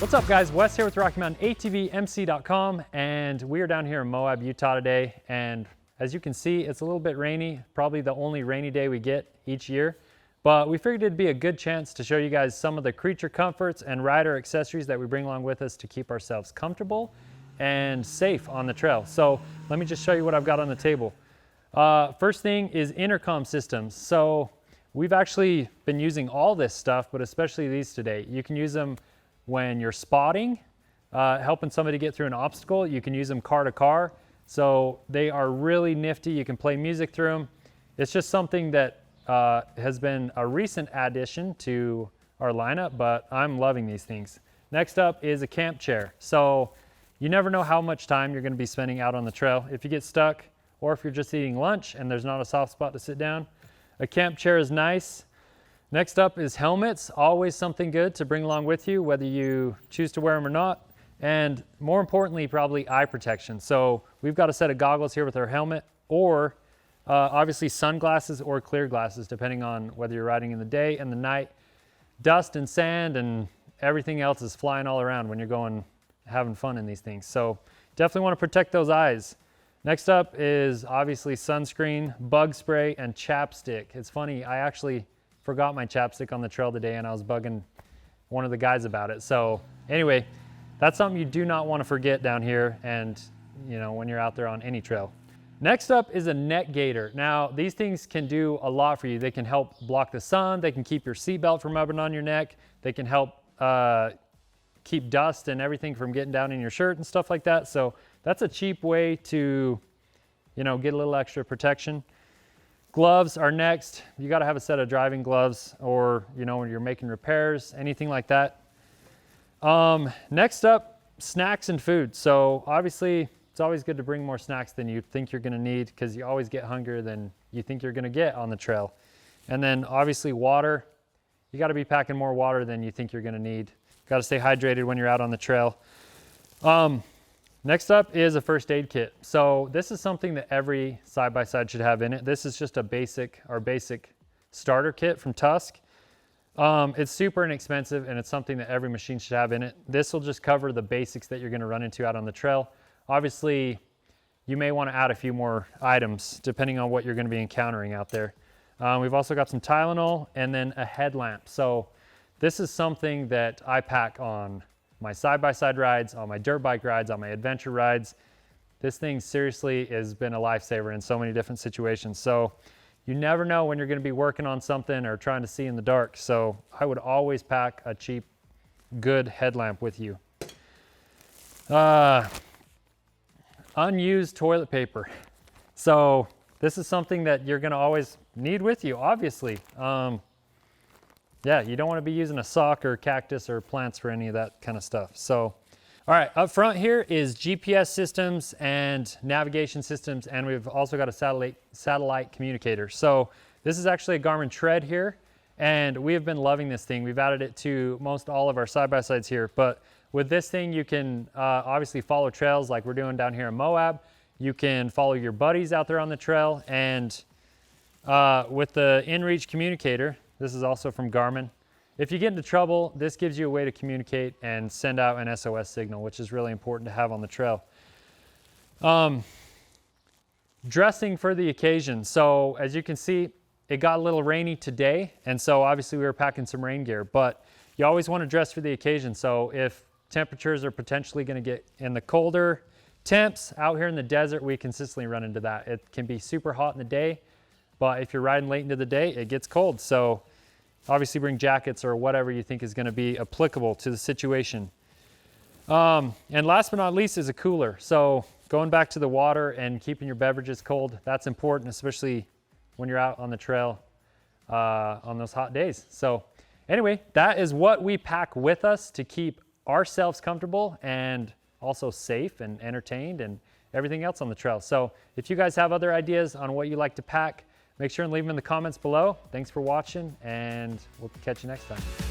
What's up guys, Wes here with Rocky Mountain ATV and we are down here in Moab, Utah today, and as you can see it's a little bit rainy, probably the only rainy day we get each year, but we figured it'd be a good chance to show you guys some of the creature comforts and rider accessories that we bring along with us to keep ourselves comfortable and safe on the trail. So let me just show you what I've got on the table. First thing is intercom systems. So we've actually been using all this stuff, but especially these today. You can use them when you're spotting, helping somebody get through an obstacle. You can use them car to car. So they are really nifty. You can play music through them. It's just something that has been a recent addition to our lineup, but I'm loving these things. Next up is a camp chair. So you never know how much time you're gonna be spending out on the trail. If you get stuck, or if you're just eating lunch and there's not a soft spot to sit down, a camp chair is nice. Next up is helmets, always something good to bring along with you, whether you choose to wear them or not. And more importantly, probably eye protection. So we've got a set of goggles here with our helmet, or obviously sunglasses or clear glasses, depending on whether you're riding in the day and the night. Dust and sand and everything else is flying all around when you're going having fun in these things. So definitely want to protect those eyes. Next up is obviously sunscreen, bug spray, and chapstick. It's funny, I actually forgot my chapstick on the trail today and I was bugging one of the guys about it. So anyway, that's something you do not want to forget down here, and you know, when you're out there on any trail. Next up is a neck gaiter. Now these things can do a lot for you. They can help block the sun, they can keep your seatbelt from rubbing on your neck, they can help keep dust and everything from getting down in your shirt and stuff like that. So that's a cheap way to, you know, get a little extra protection. Gloves are next. You got to have a set of driving gloves, or, you know, when you're making repairs, anything like that. Next up, snacks and food. So obviously it's always good to bring more snacks than you think you're going to need, because you always get hungrier than you think you're going to get on the trail. And then obviously water. You got to be packing more water than you think you're going to need. Got to stay hydrated when you're out on the trail. Next up is a first aid kit. So this is something that every side-by-side should have in it. This is just our basic starter kit from Tusk. It's super inexpensive, and it's something that every machine should have in it. This will just cover the basics that you're going to run into out on the trail. Obviously, you may want to add a few more items depending on what you're going to be encountering out there. We've also got some Tylenol and then a headlamp. So this is something that I pack on my side-by-side rides, on my dirt bike rides, on my adventure rides. This thing seriously has been a lifesaver in so many different situations. So you never know when you're going to be working on something or trying to see in the dark. So I would always pack a cheap, good headlamp with you. Unused toilet paper. So this is something that you're going to always need with you, obviously. Yeah, you don't want to be using a sock or cactus or plants for any of that kind of stuff. So, all right, up front here is GPS systems and navigation systems, and we've also got a satellite communicator. So this is actually a Garmin Tread here, and we have been loving this thing. We've added it to most all of our side-by-sides here, but with this thing you can obviously follow trails like we're doing down here in Moab. You can follow your buddies out there on the trail, and with the InReach Communicator, this is also from Garmin. If you get into trouble, this gives you a way to communicate and send out an SOS signal, which is really important to have on the trail. Dressing for the occasion. So as you can see, it got a little rainy today, and so obviously we were packing some rain gear, but you always want to dress for the occasion. So if temperatures are potentially going to get in the colder temps out here in the desert, we consistently run into that. It can be super hot in the day, but if you're riding late into the day, it gets cold. So obviously bring jackets or whatever you think is going to be applicable to the situation. And last but not least is a cooler. So going back to the water and keeping your beverages cold, that's important, especially when you're out on the trail on those hot days. So anyway, that is what we pack with us to keep ourselves comfortable and also safe and entertained and everything else on the trail. So if you guys have other ideas on what you like to pack, make sure and leave them in the comments below. Thanks for watching, and we'll catch you next time.